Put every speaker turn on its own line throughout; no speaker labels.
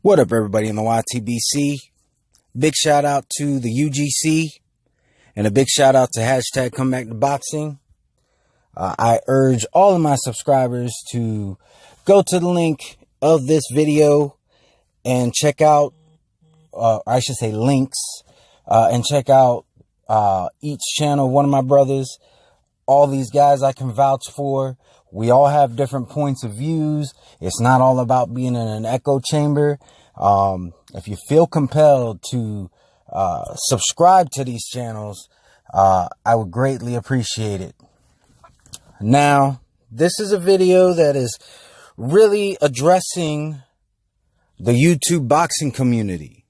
What up, everybody in the YTBC? Big shout out to the UGC and a big shout out to hashtag Come Back to Boxing. I urge all of my subscribers to go to the link of this video and check out, I should say links, and check out each channel of one of my brothers. All these guys I can vouch for. We all have different points of views. It's not all about being in an echo chamber. If you feel compelled to subscribe to these channels, I would greatly appreciate it. Now, this is a video that is really addressing the YouTube boxing community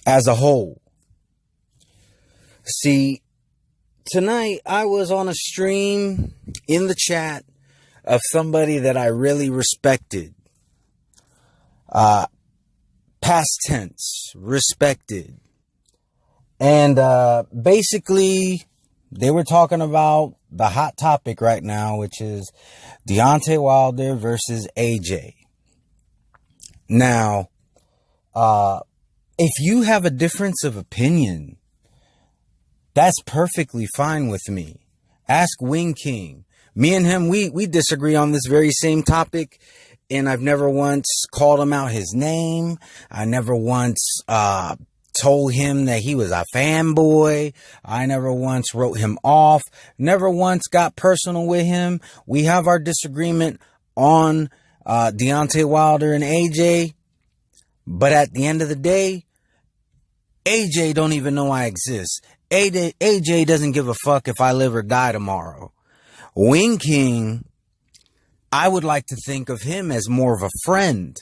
as a whole. See, tonight I was on a stream in the chat of somebody that I really respected. Past tense, respected. And basically they were talking about the hot topic right now, which is Deontay Wilder versus AJ. Now, if you have a difference of opinion, that's perfectly fine with me. Ask Wing King. Me and him, we disagree on this very same topic, and I've never once called him out his name. I never once told him that he was a fanboy. I never once wrote him off. Never once got personal with him. We have our disagreement on Deontay Wilder and AJ, but at the end of the day, AJ don't even know I exist. AJ doesn't give a fuck if I live or die tomorrow. Wing King, I would like to think of him as more of a friend.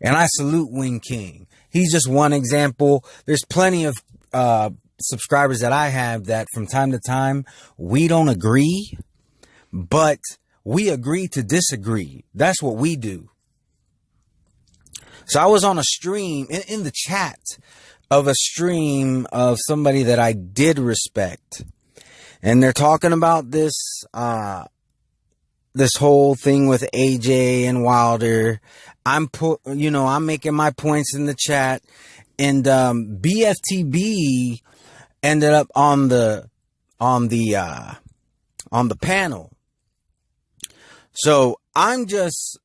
And I salute Wing King. He's just one example. There's plenty of subscribers that I have that from time to time, we don't agree, but we agree to disagree. That's what we do. So I was on a stream, in the chat of a stream of somebody that I did respect. And they're talking about this whole thing with AJ and Wilder. I'm making my points in the chat, and BFTB ended up on the panel. So I'm just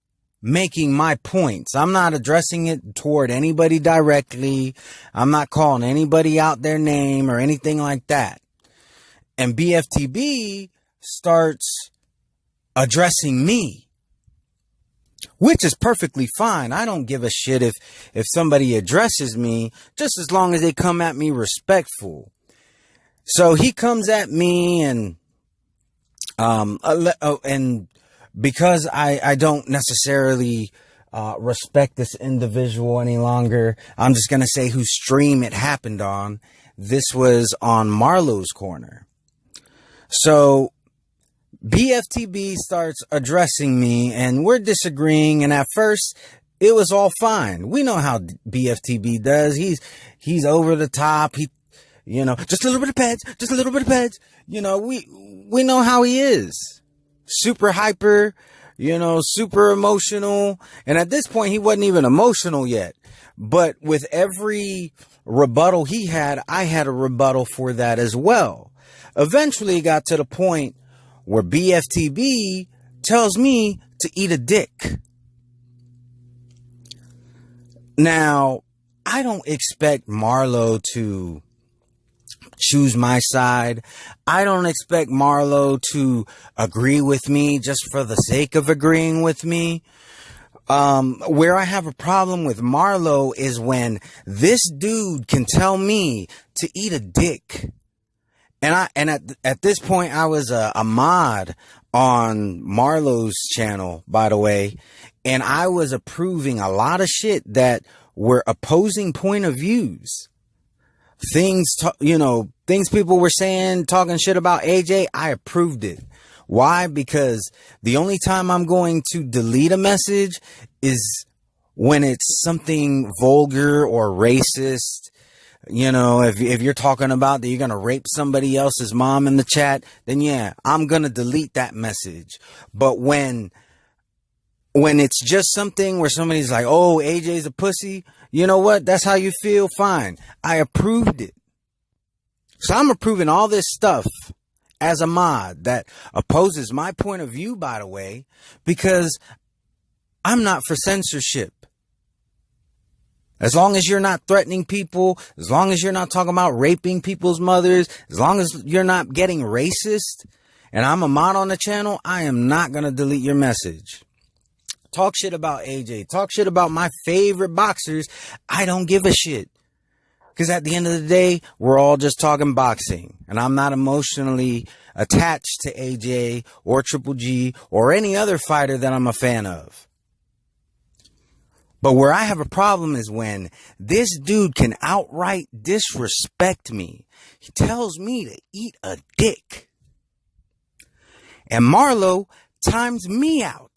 making my points. I'm not addressing it toward anybody directly. I'm not calling anybody out their name or anything like that. And BFTB starts addressing me, which is perfectly fine. I don't give a shit if somebody addresses me, just as long as they come at me respectful. So he comes at me and because I don't necessarily respect this individual any longer, I'm just going to say whose stream it happened on. This was on Marlos' corner. So BFTB starts addressing me and we're disagreeing. And at first it was all fine. We know how BFTB does. He's over the top. Just a little bit of peds, just a little bit of peds. We know how he is. Super hyper, super emotional. And at this point, he wasn't even emotional yet. But with every rebuttal he had, I had a rebuttal for that as well. Eventually, it got to the point where BFTB tells me to eat a dick. Now, I don't expect Marlo to choose my side. I don't expect Marlo to agree with me just for the sake of agreeing with me. Where I have a problem with Marlo is when this dude can tell me to eat a dick. And at this point, I was a mod on Marlo's channel, by the way, and I was approving a lot of shit that were opposing point of views. Things people were saying, talking shit about AJ, I approved it. Why? Because the only time I'm going to delete a message is when it's something vulgar or racist. If you're talking about that you're going to rape somebody else's mom in the chat, then yeah, I'm going to delete that message. But when when it's just something where somebody's like, oh, AJ's a pussy, you know what? That's how you feel? Fine. I approved it. So I'm approving all this stuff as a mod that opposes my point of view, by the way, because I'm not for censorship. As long as you're not threatening people, as long as you're not talking about raping people's mothers, as long as you're not getting racist, and I'm a mod on the channel, I am not going to delete your message. Talk shit about AJ. Talk shit about my favorite boxers. I don't give a shit. Because at the end of the day, we're all just talking boxing. And I'm not emotionally attached to AJ or Triple G or any other fighter that I'm a fan of. But where I have a problem is when this dude can outright disrespect me. He tells me to eat a dick. And Marlo times me out.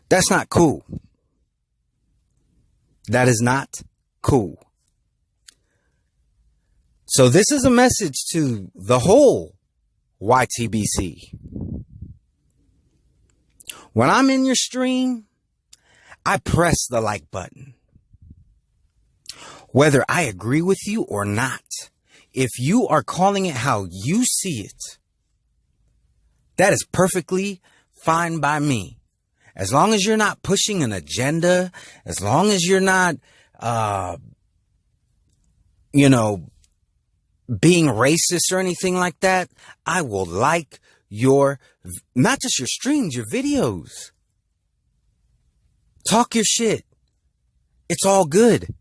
That's not cool. That is not cool. So this is a message to the whole YTBC. When I'm in your stream, I press the like button. Whether I agree with you or not, if you are calling it how you see it, that is perfectly fine by me. As long as you're not pushing an agenda, as long as you're not, being racist or anything like that, I will like your, not just your streams, your videos. Talk your shit. It's all good.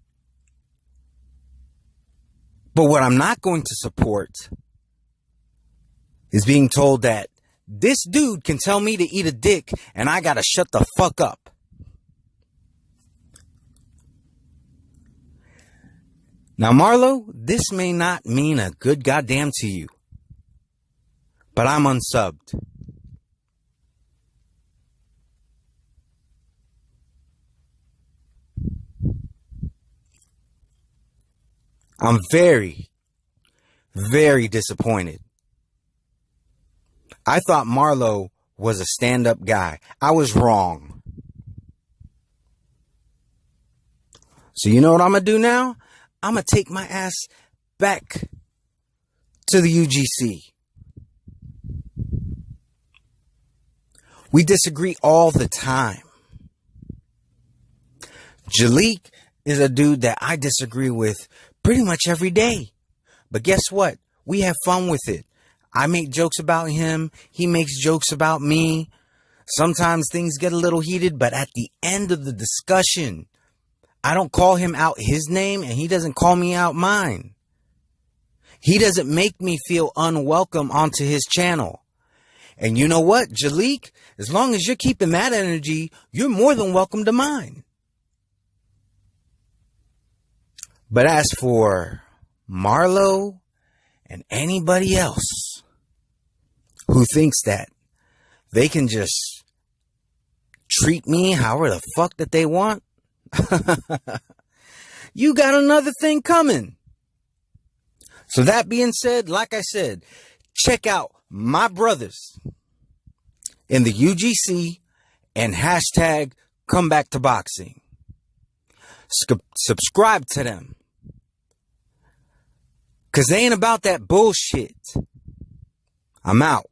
But what I'm not going to support is being told that this dude can tell me to eat a dick and I gotta shut the fuck up. Now, Marlo, this may not mean a good goddamn to you, but I'm unsubbed. I'm very, very disappointed. I thought Marlo was a stand-up guy. I was wrong. So you know what I'm going to do now? I'm going to take my ass back to the UGC. We disagree all the time. Jalik is a dude that I disagree with pretty much every day. But guess what? We have fun with it. I make jokes about him. He makes jokes about me. Sometimes things get a little heated, but at the end of the discussion, I don't call him out his name and he doesn't call me out mine. He doesn't make me feel unwelcome onto his channel. And you know what, Jalik? As long as you're keeping that energy, you're more than welcome to mine. But as for Marlo and anybody else who thinks that they can just treat me however the fuck that they want, you got another thing coming. So that being said, like I said, check out my brothers in the UGC and hashtag come back to boxing. Subscribe to them. Cause they ain't about that bullshit. I'm out.